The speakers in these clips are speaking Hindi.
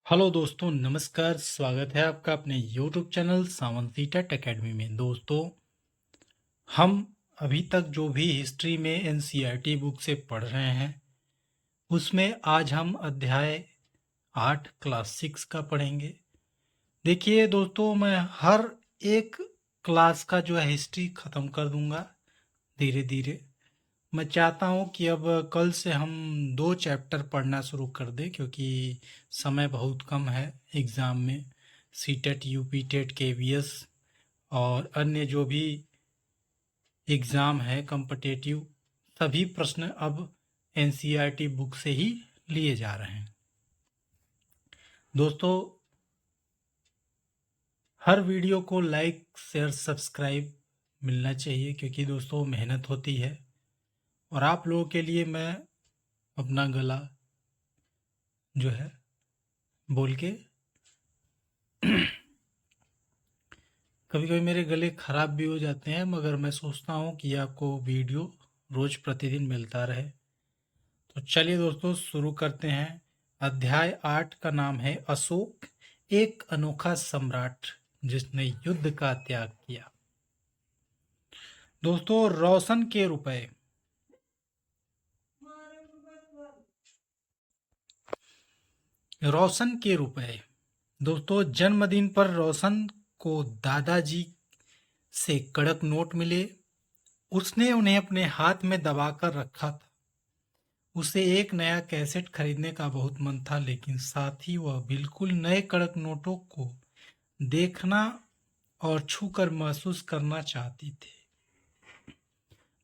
हेलो दोस्तों, नमस्कार। स्वागत है आपका अपने यूट्यूब चैनल सावन सीटेट एकेडमी में। दोस्तों, हम अभी तक जो भी हिस्ट्री में एनसीईआरटी बुक से पढ़ रहे हैं, उसमें आज हम अध्याय 8 क्लास 6 का पढ़ेंगे। देखिए दोस्तों, मैं हर एक क्लास का जो है हिस्ट्री ख़त्म कर दूंगा धीरे धीरे। मैं चाहता हूँ कि अब कल से हम 2 चैप्टर पढ़ना शुरू कर दें, क्योंकि समय बहुत कम है एग्ज़ाम में। सीटेट, यूपी टेट, केवीएस और अन्य जो भी एग्ज़ाम है कॉम्पिटिटिव, सभी प्रश्न अब एनसीईआरटी बुक से ही लिए जा रहे हैं। दोस्तों, हर वीडियो को लाइक, शेयर, सब्सक्राइब मिलना चाहिए, क्योंकि दोस्तों मेहनत होती है और आप लोगों के लिए मैं अपना गला जो है बोल के कभी कभी मेरे गले खराब भी हो जाते हैं, मगर मैं सोचता हूँ कि आपको वीडियो रोज प्रतिदिन मिलता रहे। तो चलिए दोस्तों, शुरू करते हैं। अध्याय 8 का नाम है अशोक, एक अनोखा सम्राट जिसने युद्ध का त्याग किया। दोस्तों, रोशन के रुपए। दोस्तों, जन्मदिन पर रोशन को दादाजी से कड़क नोट मिले। उसने उन्हें अपने हाथ में दबाकर रखा था। उसे एक नया कैसेट खरीदने का बहुत मन था, लेकिन साथ ही वह बिल्कुल नए कड़क नोटों को देखना और छूकर महसूस करना चाहती थी।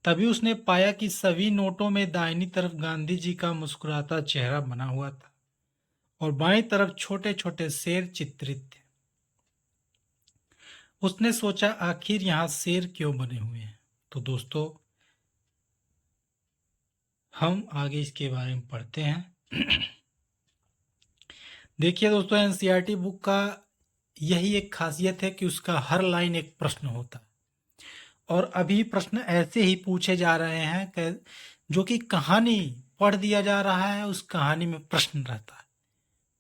तभी उसने पाया कि सभी नोटों में दाहिनी तरफ गांधी जी का मुस्कुराता चेहरा बना हुआ था और बाईं तरफ छोटे छोटे शेर चित्रित थे। उसने सोचा, आखिर यहाँ शेर क्यों बने हुए हैं? तो दोस्तों, हम आगे इसके बारे में पढ़ते हैं। देखिए दोस्तों, एनसीईआरटी बुक का यही एक खासियत है कि उसका हर लाइन एक प्रश्न होता है, और अभी प्रश्न ऐसे ही पूछे जा रहे हैं जो कि कहानी पढ़ दिया जा रहा है, उस कहानी में प्रश्न रहता है।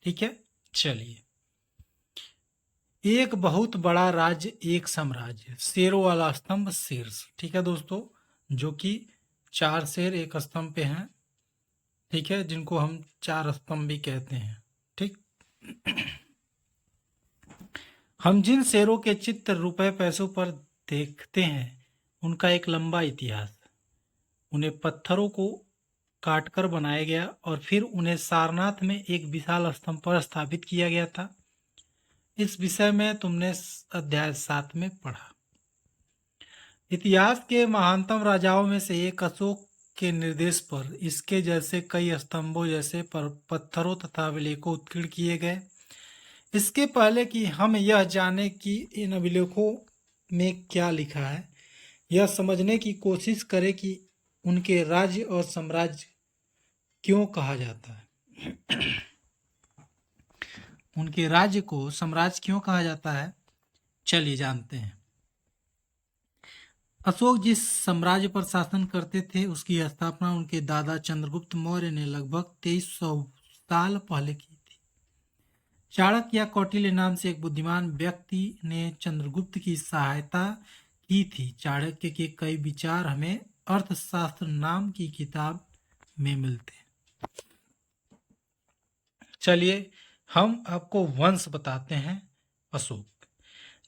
ठीक है, चलिए। एक बहुत बड़ा राज्य, एक साम्राज्य, शेरों वाला स्तंभ, शीर्ष। ठीक है दोस्तों, जो कि 4 शेर एक स्तंभ पे हैं। ठीक है, जिनको हम 4 स्तंभ भी कहते हैं। ठीक। हम जिन शेरों के चित्र रुपए पैसों पर देखते हैं, उनका एक लंबा इतिहास है। उन्हें पत्थरों को काटकर बनाया गया और फिर उन्हें सारनाथ में एक विशाल स्तंभ पर स्थापित किया गया था। इस विषय में तुमने अध्याय 7 में पढ़ा। इतिहास के महानतम राजाओं में से एक अशोक के निर्देश पर इसके जैसे कई स्तंभों जैसे पत्थरों तथा अभिलेखों उत्कीर्ण किए गए। इसके पहले कि हम यह जाने कि इन अभिलेखों में क्या लिखा है, यह समझने की कोशिश करें कि उनके राज्य और साम्राज्य क्यों कहा जाता है। उनके राज्य को साम्राज्य क्यों कहा जाता है, चलिए जानते हैं। अशोक जिस साम्राज्य पर शासन करते थे, उसकी स्थापना उनके दादा चंद्रगुप्त मौर्य ने लगभग 2300 साल पहले की थी। चाणक्य या कौटिल्य नाम से एक बुद्धिमान व्यक्ति ने चंद्रगुप्त की सहायता की थी। चाणक्य के कई विचार हमें अर्थशास्त्र नाम की किताब में मिलते हैं। चलिए, हम आपको वंश बताते हैं। अशोक,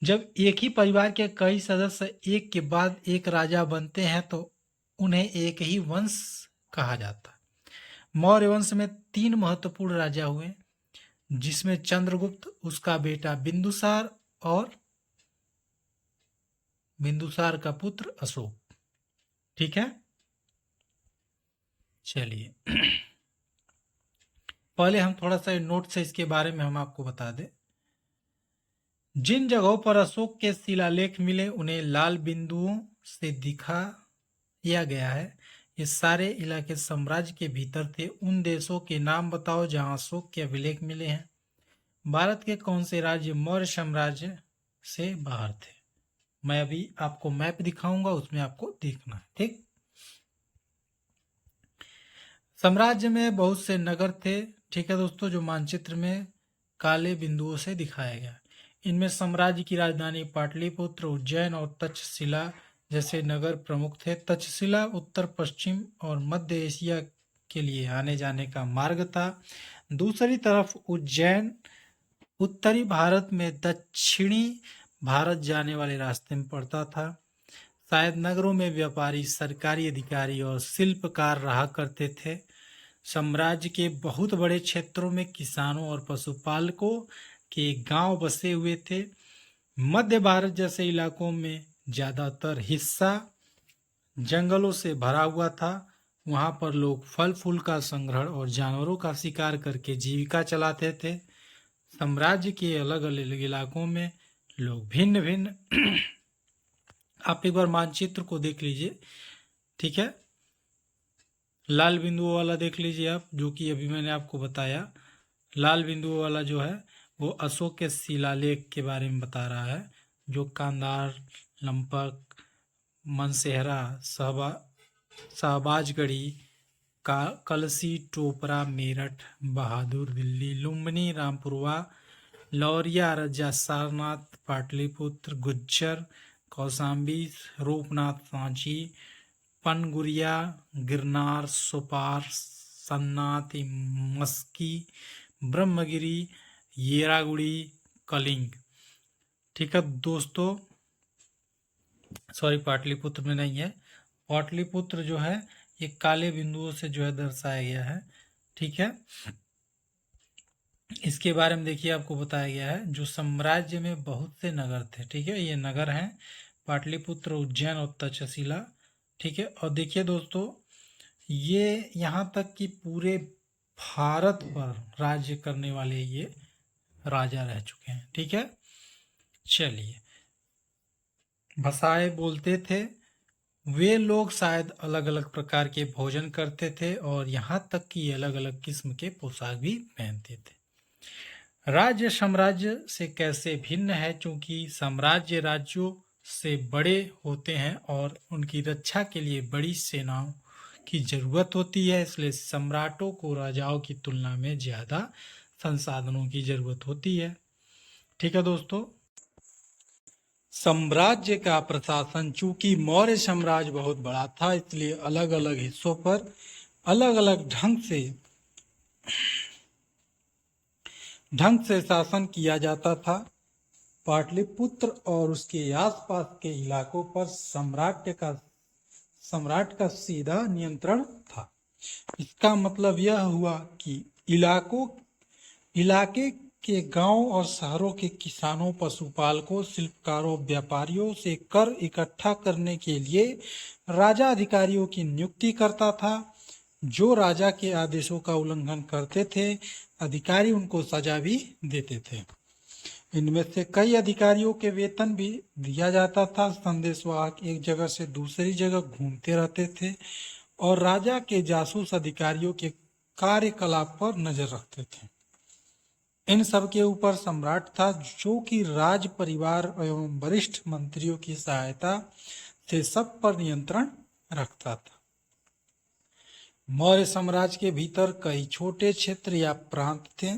जब एक ही परिवार के कई सदस्य एक के बाद एक राजा बनते हैं, तो उन्हें एक ही वंश कहा जाता है। मौर्य वंश में 3 महत्वपूर्ण राजा हुए, जिसमें चंद्रगुप्त, उसका बेटा बिंदुसार और बिंदुसार का पुत्र अशोक। ठीक है, चलिए। पहले हम थोड़ा सा नोट से इसके बारे में हम आपको बता दें। जिन जगहों पर अशोक के शिलालेख मिले, उन्हें लाल बिंदुओं से दिखाया गया है। ये सारे इलाके साम्राज्य के भीतर थे। उन देशों के नाम बताओ जहां अशोक के अभिलेख मिले हैं। भारत के कौन से राज्य मौर्य साम्राज्य से बाहर थे? मैं अभी आपको मैप दिखाऊंगा, उसमें आपको देखना है। ठीक। साम्राज्य में बहुत से नगर थे। ठीक है दोस्तों, जो मानचित्र में काले बिंदुओं से दिखाया गया। इनमें साम्राज्य की राजधानी पाटलिपुत्र, उज्जैन और तक्षशिला जैसे नगर प्रमुख थे। तक्षशिला उत्तर पश्चिम और मध्य एशिया के लिए आने जाने का मार्ग था। दूसरी तरफ उज्जैन उत्तरी भारत में दक्षिणी भारत जाने वाले रास्ते में पड़ता था। शायद नगरों में व्यापारी, सरकारी अधिकारी और शिल्पकार रहा करते थे। साम्राज्य के बहुत बड़े क्षेत्रों में किसानों और पशुपालकों के गांव बसे हुए थे। मध्य भारत जैसे इलाकों में ज्यादातर हिस्सा जंगलों से भरा हुआ था। वहां पर लोग फल फूल का संग्रहण और जानवरों का शिकार करके जीविका चलाते थे। साम्राज्य के अलग अलग इलाकों में लोग भिन्न भिन्न आप एक बार मानचित्र को देख लीजिए, ठीक है। लाल बिंदुओं वाला देख लीजिए आप, जो कि अभी मैंने आपको बताया। लाल बिंदुओं वाला जो है वो अशोक के शिलालेख के बारे में बता रहा है, जो कांधार, लंपक, मनसेहरा, शहबाजगढ़ी, कलसी, टोपरा, मेरठ, बहादुर, दिल्ली, लुम्बिनी, रामपुरवा, लौरिया, रजा, सारनाथ, पाटलिपुत्र, गुज्जर, कौशाम्बी, रूपनाथ, सांची, पनगुरिया, गिरनार, सोपार, सन्नाथ, मस्की, ब्रह्मगिरी, येरागुड़ी, कलिंग। ठीक है दोस्तों, सॉरी पाटलिपुत्र में नहीं है। पाटलिपुत्र जो है ये काले बिंदुओं से जो है दर्शाया गया है, ठीक है। इसके बारे में देखिए आपको बताया गया है, जो साम्राज्य में बहुत से नगर थे, ठीक है। ये नगर हैं पाटलिपुत्र, उज्जैन और तक्षशिला, ठीक है। और देखिए दोस्तों, ये यहाँ तक कि पूरे भारत पर राज्य करने वाले ये राजा रह चुके हैं, ठीक है। चलिए, भाषाएं बोलते थे। वे लोग शायद अलग अलग प्रकार के भोजन करते थे और यहाँ तक कि अलग अलग किस्म के पोशाक भी पहनते थे। राज्य साम्राज्य से कैसे भिन्न है? क्योंकि साम्राज्य राज्यों से बड़े होते हैं और उनकी रक्षा के लिए बड़ी सेनाओं की जरूरत होती है, इसलिए सम्राटों को राजाओं की तुलना में ज्यादा संसाधनों की जरूरत होती है, ठीक है दोस्तों। साम्राज्य का प्रशासन, चूंकि मौर्य साम्राज्य बहुत बड़ा था, इसलिए अलग अलग हिस्सों पर अलग अलग ढंग से शासन किया जाता था। पाटलिपुत्र और उसके आसपास के इलाकों पर सम्राट का सीधा नियंत्रण था। इसका मतलब यह हुआ कि इलाके के गांव और शहरों के किसानों, पशुपालकों, शिल्पकारों, व्यापारियों से कर इकट्ठा करने के लिए राजा अधिकारियों की नियुक्ति करता था। जो राजा के आदेशों का उल्लंघन करते थे, अधिकारी उनको सजा भी देते थे। इनमें से कई अधिकारियों के वेतन भी दिया जाता था। संदेशवाहक एक जगह से दूसरी जगह घूमते रहते थे और राजा के जासूस अधिकारियों के कार्यकलाप पर नजर रखते थे। इन सब के ऊपर सम्राट था, जो कि राज परिवार एवं वरिष्ठ मंत्रियों की सहायता से सब पर नियंत्रण रखता था। मौर्य साम्राज्य के भीतर कई छोटे क्षेत्र या प्रांत थे।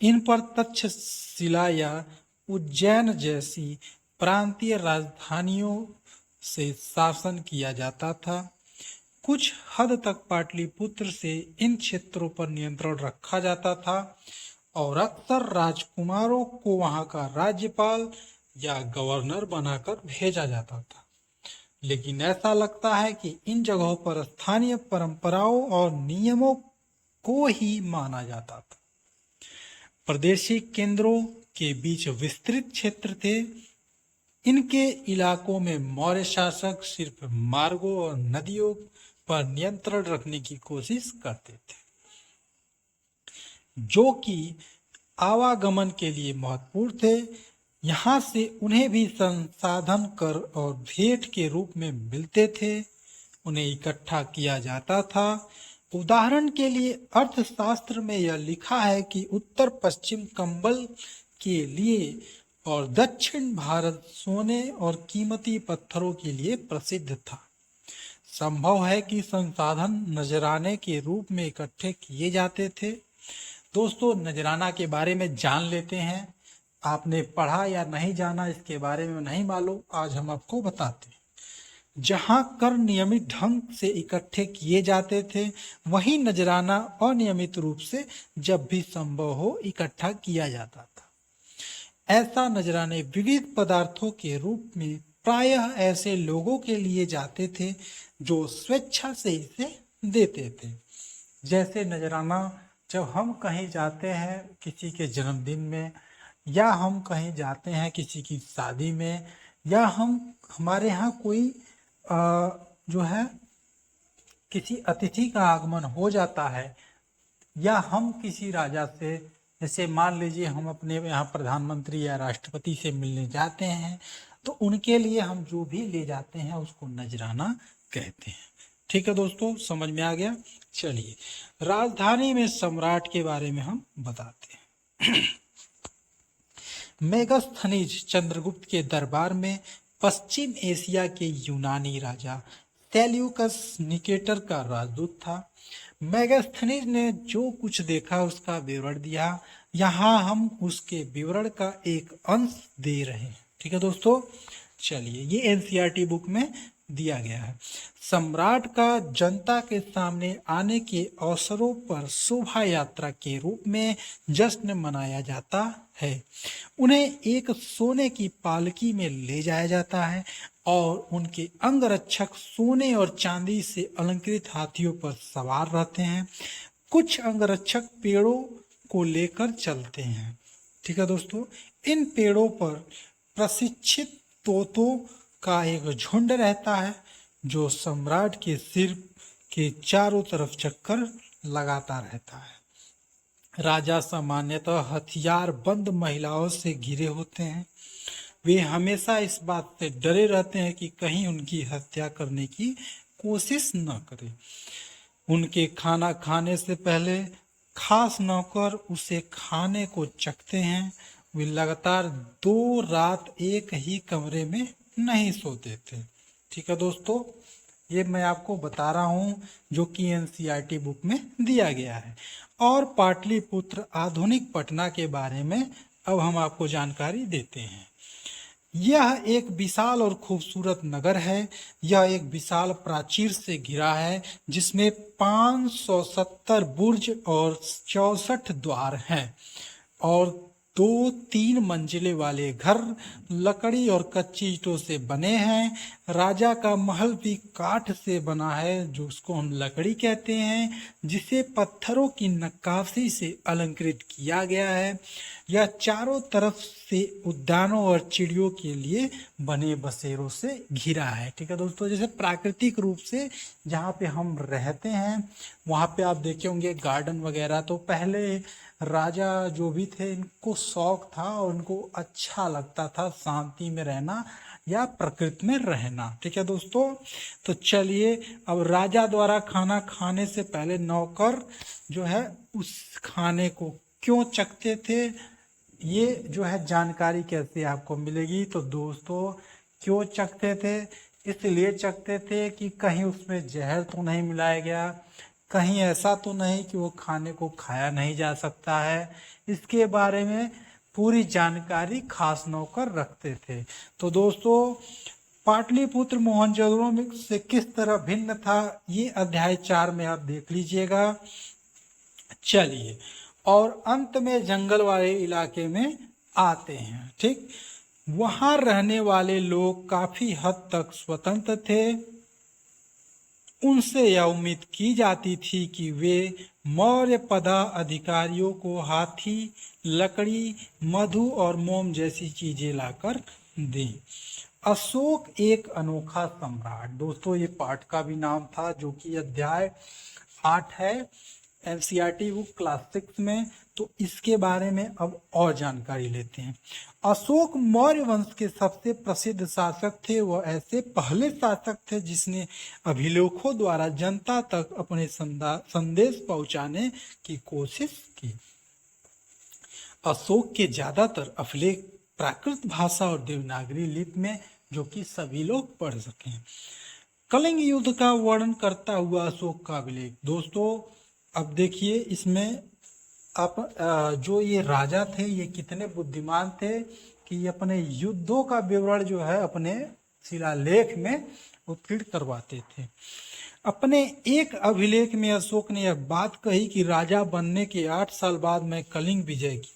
इन पर तक्षशिला या उज्जैन जैसी प्रांतीय राजधानियों से शासन किया जाता था। कुछ हद तक पाटलिपुत्र से इन क्षेत्रों पर नियंत्रण रखा जाता था और अक्सर राजकुमारों को वहां का राज्यपाल या गवर्नर बनाकर भेजा जाता था। लेकिन ऐसा लगता है कि इन जगहों पर स्थानीय परंपराओं और नियमों को ही माना जाता था। प्रादेशिक केंद्रों के बीच विस्तृत क्षेत्र थे। इनके इलाकों में मौर्य शासक सिर्फ मार्गों और नदियों पर नियंत्रण रखने की कोशिश करते थे, जो कि आवागमन के लिए महत्वपूर्ण थे। यहाँ से उन्हें भी संसाधन, कर और भेंट के रूप में मिलते थे। उन्हें इकट्ठा किया जाता था। उदाहरण के लिए अर्थशास्त्र में यह लिखा है कि उत्तर पश्चिम कंबल के लिए और दक्षिण भारत सोने और कीमती पत्थरों के लिए प्रसिद्ध था। संभव है कि संसाधन नजराने के रूप में इकट्ठे किए जाते थे। दोस्तों नजराना के बारे में जान लेते हैं। आपने पढ़ा या नहीं जाना इसके बारे में नहीं मालूम, आज हम आपको बताते हैं। जहां कर नियमित ढंग से इकट्ठे किए जाते थे, वहीं नजराना अनियमित रूप से जब भी संभव हो इकट्ठा किया जाता था। ऐसा नजराने विविध पदार्थों के रूप में प्रायः ऐसे लोगों के लिए जाते थे जो स्वेच्छा से इसे देते थे। जैसे नजराना जब हम कहीं जाते हैं किसी के जन्मदिन में, या हम कहीं जाते हैं किसी की शादी में, या हमारे यहाँ कोई जो है किसी अतिथि का आगमन हो जाता है, या हम किसी राजा से, जैसे मान लीजिए हम अपने यहाँ प्रधानमंत्री या राष्ट्रपति से मिलने जाते हैं, तो उनके लिए हम जो भी ले जाते हैं उसको नजराना कहते हैं। ठीक है दोस्तों, समझ में आ गया। चलिए राजधानी में सम्राट के बारे में हम बताते हैं। मेगास्थनीज चंद्रगुप्त के दरबार में पश्चिम एशिया के यूनानी राजा सेल्यूकस निकेटर का राजदूत था। मेगास्थनीज ने जो कुछ देखा उसका विवरण दिया। यहाँ हम उसके विवरण का एक अंश दे रहे हैं। ठीक है दोस्तों, चलिए ये एनसीईआरटी बुक में दिया गया है। सम्राट का जनता के सामने आने के अवसरों पर शोभा यात्रा के रूप में जश्न मनाया जाता है। उन्हें एक सोने की पालकी में ले जाया जाता है और उनके अंगरक्षक सोने और चांदी से अलंकृत हाथियों पर सवार रहते हैं। कुछ अंगरक्षक पेड़ों को लेकर चलते हैं। ठीक है दोस्तों, इन पेड़ों पर प्रशिक्षित तोतों का एक झुंड रहता है जो सम्राट के सिर के चारों तरफ चक्कर लगाता रहता है। राजा सामान्यतः हथियार बंद महिलाओं से घिरे होते हैं। वे हमेशा इस बात से डरे रहते हैं कि कहीं उनकी हत्या करने की कोशिश न करें। उनके खाना खाने से पहले खास नौकर उसे खाने को चखते हैं। वे लगातार 2 रात एक ही कमरे में नहीं सोते थे। ठीक है दोस्तों, ये मैं आपको बता रहा हूँ जो कि एनसीईआरटी बुक में दिया गया है। और पाटलिपुत्र आधुनिक पटना के बारे में अब हम आपको जानकारी देते हैं। यह एक विशाल और खूबसूरत नगर है। यह एक विशाल प्राचीर से घिरा है जिसमें 570 बुर्ज और 64 द्वार हैं और 2-3 मंजिले वाले घर लकड़ी और कच्ची ईंटों से बने हैं। राजा का महल भी काठ से बना है जो उसको हम लकड़ी कहते हैं, जिसे पत्थरों की नक्काशी से अलंकृत किया गया है। यह चारों तरफ से उद्यानों और चिड़ियों के लिए बने बसेरों से घिरा है। ठीक है दोस्तों, जैसे प्राकृतिक रूप से जहाँ पे हम रहते हैं वहाँ पे आप देखे होंगे गार्डन वगैरह। तो पहले राजा जो भी थे इनको शौक था और उनको अच्छा लगता था शांति में रहना या प्रकृति में रहना। ठीक है दोस्तों, तो चलिए अब राजा द्वारा खाना खाने से पहले नौकर जो है उस खाने को क्यों चखते थे, ये जो है जानकारी कैसे आपको मिलेगी। तो दोस्तों क्यों चखते थे, इसलिए चखते थे कि कहीं उसमें जहर तो नहीं मिलाया गया, कहीं ऐसा तो नहीं कि वो खाने को खाया नहीं जा सकता है। इसके बारे में पूरी जानकारी खास नौकर रखते थे। तो दोस्तों पाटलिपुत्र मोहनजोदड़ो में से किस तरह भिन्न था, ये अध्याय 4 में आप देख लीजिएगा। चलिए और अंत में जंगल वाले इलाके में आते हैं। ठीक, वहां रहने वाले लोग काफी हद तक स्वतंत्र थे। उनसे यह उम्मीद की जाती थी कि वे मौर्य पदाधिकारियों को हाथी, लकड़ी, मधु और मोम जैसी चीजें लाकर दें। अशोक एक अनोखा सम्राट, दोस्तों ये पाठ का भी नाम था जो कि अध्याय 8 है एनसीईआरटी बुक क्लास 6 में। तो इसके बारे में अब और जानकारी लेते हैं। अशोक मौर्य वंश के सबसे प्रसिद्ध शासक थे। वह ऐसे पहले शासक थे जिसने अभिलेखों द्वारा जनता तक अपने संदेश पहुंचाने की कोशिश की। अशोक के ज्यादातर अभिलेख प्राकृत भाषा और देवनागरी लिपि में, जो कि सभी लोग पढ़ सकें। कलिंग युद्ध का वर्णन करता हुआ अशोक का अभिलेख। दोस्तों अब देखिए इसमें जो ये राजा थे ये कितने बुद्धिमान थे कि अपने युद्धों का विवरण जो है अपने शिलालेख में उत्कीर्ण करवाते थे। अपने एक अभिलेख में अशोक ने यह बात कही कि राजा बनने के 8 साल बाद मैं कलिंग विजय की।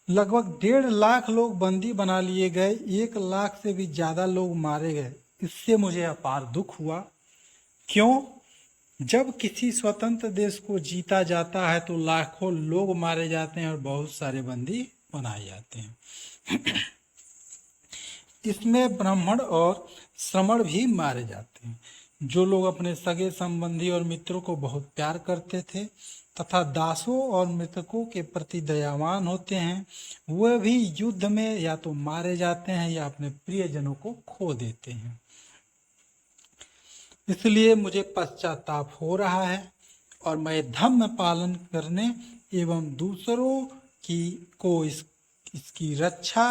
लगभग 1.5 लाख लोग बंदी बना लिए गए, 1 लाख से भी ज्यादा लोग मारे गए। इससे मुझे अपार दुख हुआ। क्यों? जब किसी स्वतंत्र देश को जीता जाता है तो लाखों लोग मारे जाते हैं और बहुत सारे बंदी बनाए जाते हैं। इसमें ब्राह्मण और श्रमण भी मारे जाते हैं। जो लोग अपने सगे संबंधी और मित्रों को बहुत प्यार करते थे तथा दासों और मृतकों के प्रति दयावान होते हैं, वह भी युद्ध में या तो मारे जाते हैं या अपने प्रियजनों को खो देते हैं। इसलिए मुझे पश्चाताप हो रहा है और मैं धर्म पालन करने एवं दूसरों की को इसकी रक्षा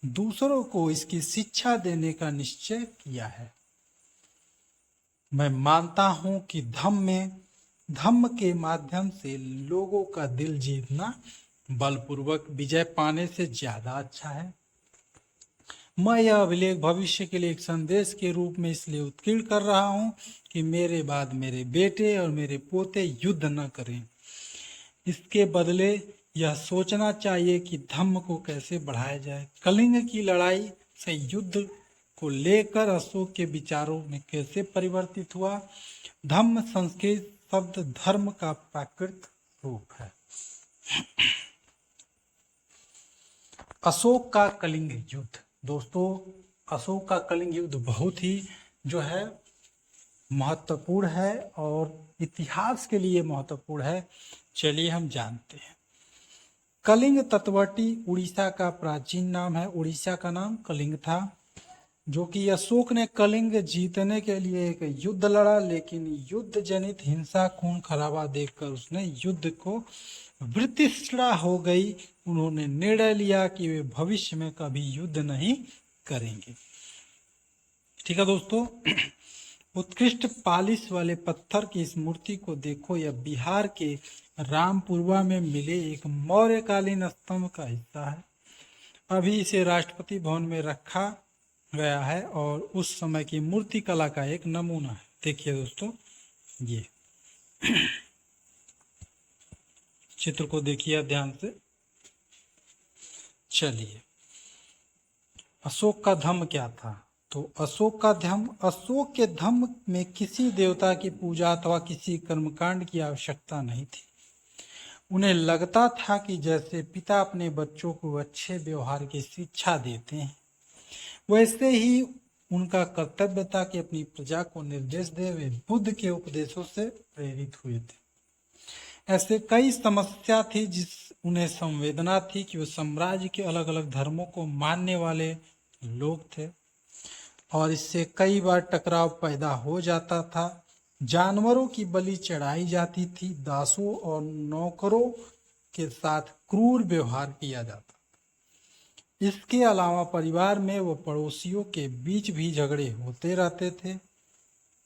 दूसरों को इसकी शिक्षा देने का निश्चय किया है। मैं मानता हूं कि धम्म के माध्यम से लोगों का दिल जीतना बलपूर्वक विजय पाने से ज्यादा अच्छा है। मैं यह अभिलेख भविष्य के लिए एक संदेश के रूप में इसलिए उत्कीर्ण कर रहा हूं कि मेरे बाद मेरे बेटे और मेरे पोते युद्ध न करें। इसके बदले यह सोचना चाहिए कि धम्म को कैसे बढ़ाया जाए। कलिंग की लड़ाई से युद्ध को लेकर अशोक के विचारों में कैसे परिवर्तित हुआ। धम्म संस्कृत शब्द धर्म का प्राकृत रूप है। अशोक का कलिंग युद्ध। दोस्तों, अशोक का कलिंग युद्ध बहुत ही जो है महत्वपूर्ण है और इतिहास के लिए महत्वपूर्ण है। चलिए हम जानते हैं। कलिंग तटवर्ती उड़ीसा का प्राचीन नाम है। उड़ीसा का नाम कलिंग था, जो कि अशोक ने कलिंग जीतने के लिए एक युद्ध लड़ा, लेकिन युद्ध जनित हिंसा खून खराबा देखकर उसने युद्ध को वृत्तिष्ठा हो गई। उन्होंने निर्णय लिया कि वे भविष्य में कभी युद्ध नहीं करेंगे। ठीक है दोस्तों, उत्कृष्ट पालिश वाले पत्थर की इस मूर्ति को देखो। यह बिहार के रामपुरवा में मिले एक मौर्यकालीन स्तंभ का हिस्सा है। अभी इसे राष्ट्रपति भवन में रखा गया है और उस समय की मूर्ति कला का एक नमूना है। देखिए दोस्तों, ये चित्र को देखिए ध्यान से। चलिए, अशोक का धम्म क्या था? तो अशोक के धम्म में किसी देवता की पूजा अथवा किसी कर्मकांड की आवश्यकता नहीं थी। उन्हें लगता था कि जैसे पिता अपने बच्चों को अच्छे व्यवहार की शिक्षा देते हैं, वैसे ही उनका कर्तव्य था कि अपनी प्रजा को निर्देश दे। वे बुद्ध के उपदेशों से प्रेरित हुए थे। ऐसे कई समस्या थी जिस उन्हें संवेदना थी कि वो साम्राज्य के अलग अलग धर्मों को मानने वाले लोग थे और इससे कई बार टकराव पैदा हो जाता था। जानवरों की बलि चढ़ाई जाती थी। दासों और नौकरों के साथ क्रूर व्यवहार किया जाता। इसके अलावा परिवार में व पड़ोसियों के बीच भी झगड़े होते रहते थे।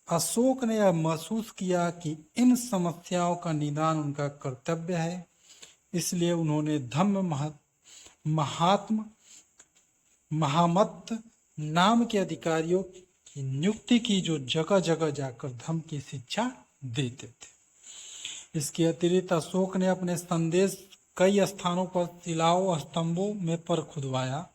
अशोक ने यह महसूस किया कि इन समस्याओं का निदान उनका कर्तव्य है। इसलिए उन्होंने धम्म महामत नाम के अधिकारियों की नियुक्ति की, जो जगह जगह जाकर धम्म की शिक्षा देते थे। इसके अतिरिक्त अशोक ने अपने संदेश कई स्थानों पर शिलाओं स्तंभों में पर खुदवाया।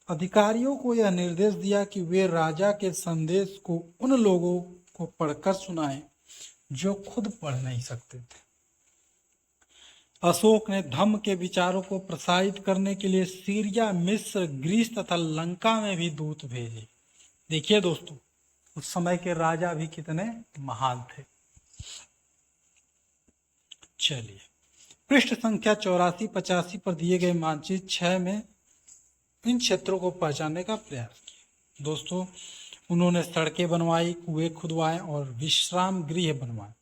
अधिकारियों को यह निर्देश दिया कि वे राजा के संदेश को उन लोगों को पढ़कर सुनाएं जो खुद पढ़ नहीं सकते थे। अशोक ने धम्म के विचारों को प्रसारित करने के लिए सीरिया, मिस्र, ग्रीस तथा लंका में भी दूत भेजे। देखिए दोस्तों, उस समय के राजा भी कितने महान थे। चलिए, पृष्ठ संख्या 84-85 पर दिए गए मानचित्र 6 में इन क्षेत्रों को पहचानने का प्रयास किया। दोस्तों, उन्होंने सड़कें बनवाई, कुएं खुदवाए और विश्राम गृह बनवाए।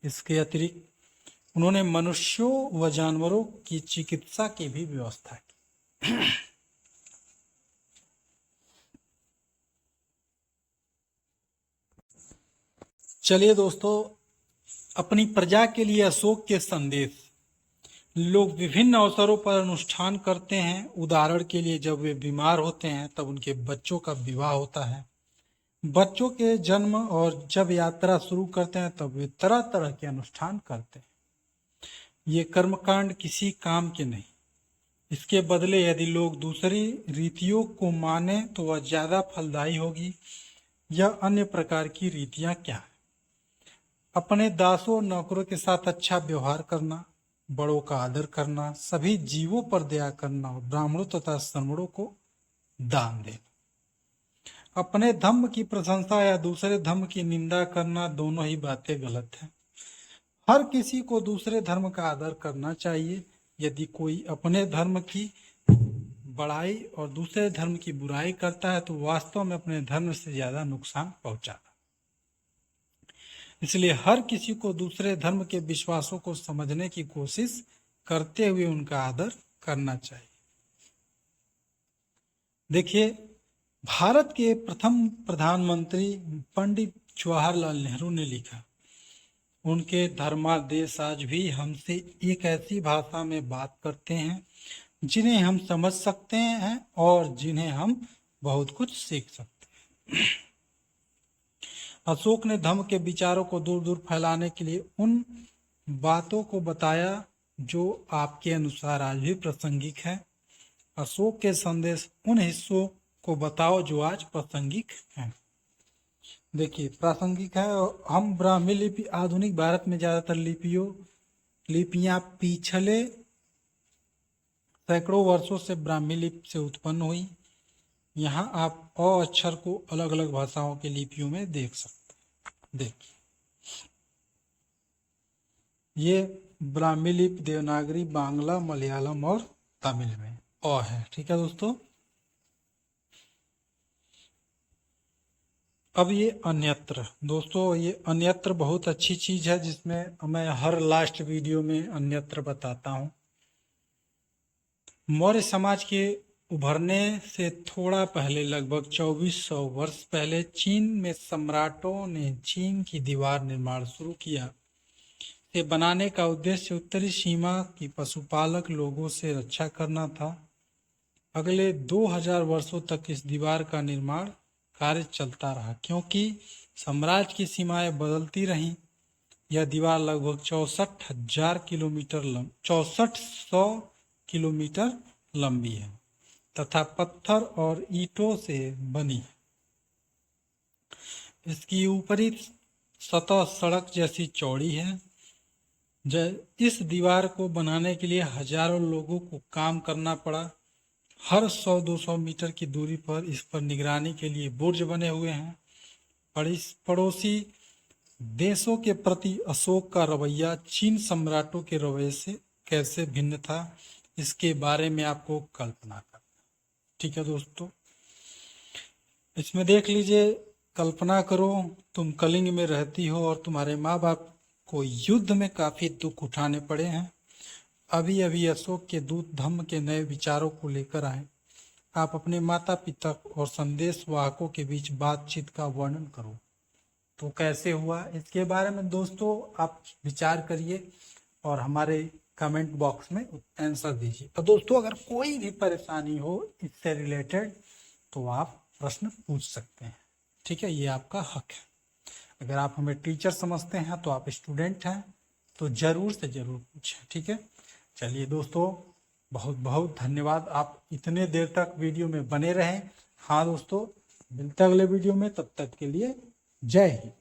इसके अतिरिक्त उन्होंने मनुष्यों व जानवरों की चिकित्सा की भी व्यवस्था की। चलिए दोस्तों, अपनी प्रजा के लिए अशोक के संदेश। लोग विभिन्न अवसरों पर अनुष्ठान करते हैं। उदाहरण के लिए जब वे बीमार होते हैं तब उनके बच्चों का विवाह होता है, बच्चों के जन्म, और जब यात्रा शुरू करते हैं तब वे तरह तरह के अनुष्ठान करते हैं। ये कर्मकांड किसी काम के नहीं। इसके बदले यदि लोग दूसरी रीतियों को माने तो वह ज्यादा फलदायी होगी। यह अन्य प्रकार की रीतियां क्या है? अपने दासों नौकरों के साथ अच्छा व्यवहार करना, बड़ों का आदर करना, सभी जीवों पर दया करना और ब्राह्मणों तथा श्रमणों को दान देना। अपने धर्म की प्रशंसा या दूसरे धर्म की निंदा करना, दोनों ही बातें गलत हैं। हर किसी को दूसरे धर्म का आदर करना चाहिए। यदि कोई अपने धर्म की बड़ाई और दूसरे धर्म की बुराई करता है तो वास्तव में अपने धर्म से ज्यादा नुकसान पहुंचाता। इसलिए हर किसी को दूसरे धर्म के विश्वासों को समझने की कोशिश करते हुए उनका आदर करना चाहिए। देखिए, भारत के प्रथम प्रधानमंत्री पंडित जवाहरलाल नेहरू ने लिखा, उनके धर्मादेश आज भी हमसे एक ऐसी भाषा में बात करते हैं जिन्हें हम समझ सकते हैं और जिन्हें हम बहुत कुछ सीख सकते हैं। अशोक ने धर्म के विचारों को दूर दूर फैलाने के लिए उन बातों को बताया जो आपके अनुसार आज भी प्रासंगिक है। अशोक के संदेश उन हिस्सों को बताओ जो आज प्रासंगिक हैं। देखिए, प्रासंगिक है। हम ब्राह्मी लिपि, आधुनिक भारत में ज्यादातर लिपियां पिछले सैकड़ों वर्षों से ब्राह्मी लिपि से उत्पन्न हुई। यहाँ आप अ अक्षर को अलग अलग भाषाओं की लिपियों में देख सकते हैं। देखिए, ये ब्राह्मी लिपि देवनागरी, बांग्ला, मलयालम और तमिल में अ है। ठीक है दोस्तों। अब ये अन्यत्र, दोस्तों ये अन्यत्र बहुत अच्छी चीज है जिसमें मैं हर लास्ट वीडियो में अन्यत्र बताता हूँ। मौर्य समाज के उभरने से थोड़ा पहले, लगभग 2400 वर्ष पहले, चीन में सम्राटों ने चीन की दीवार निर्माण शुरू किया। इसे बनाने का उद्देश्य उत्तरी सीमा की पशुपालक लोगों से रक्षा करना था। अगले 2000 वर्षों तक इस दीवार का निर्माण कार्य चलता रहा, क्योंकि साम्राज्य की सीमाएं बदलती रहीं। यह दीवार लगभग 6400 किलोमीटर लंबी है तथा पत्थर और ईंटों से बनी है। इसकी ऊपरी सतह सड़क जैसी चौड़ी है। इस दीवार को बनाने के लिए हजारों लोगों को काम करना पड़ा। हर 100-200 मीटर की दूरी पर इस पर निगरानी के लिए बुर्ज बने हुए हैं। पड़ोसी देशों के प्रति अशोक का रवैया चीन सम्राटों के रवैये से कैसे भिन्न था, इसके बारे में आपको कल्पना करना। ठीक है दोस्तों, इसमें देख लीजिए, कल्पना करो तुम कलिंग में रहती हो और तुम्हारे माँ बाप को युद्ध में काफी दुख उठाने पड़े हैं। अभी अभी अशोक के दूत धम्म के नए विचारों को लेकर आए। आप अपने माता पिता और संदेश वाहकों के बीच बातचीत का वर्णन करो। तो कैसे हुआ, इसके बारे में दोस्तों आप विचार करिए और हमारे कमेंट बॉक्स में आंसर दीजिए। तो दोस्तों, अगर कोई भी परेशानी हो इससे रिलेटेड तो आप प्रश्न पूछ सकते हैं। ठीक है, ये आपका हक है। अगर आप हमें टीचर समझते हैं तो आप स्टूडेंट हैं तो जरूर से जरूर पूछें। ठीक है, चलिए दोस्तों, बहुत बहुत धन्यवाद, आप इतने देर तक वीडियो में बने रहें। हाँ दोस्तों, मिलते हैं अगले वीडियो में, तब तक के लिए जय हिंद।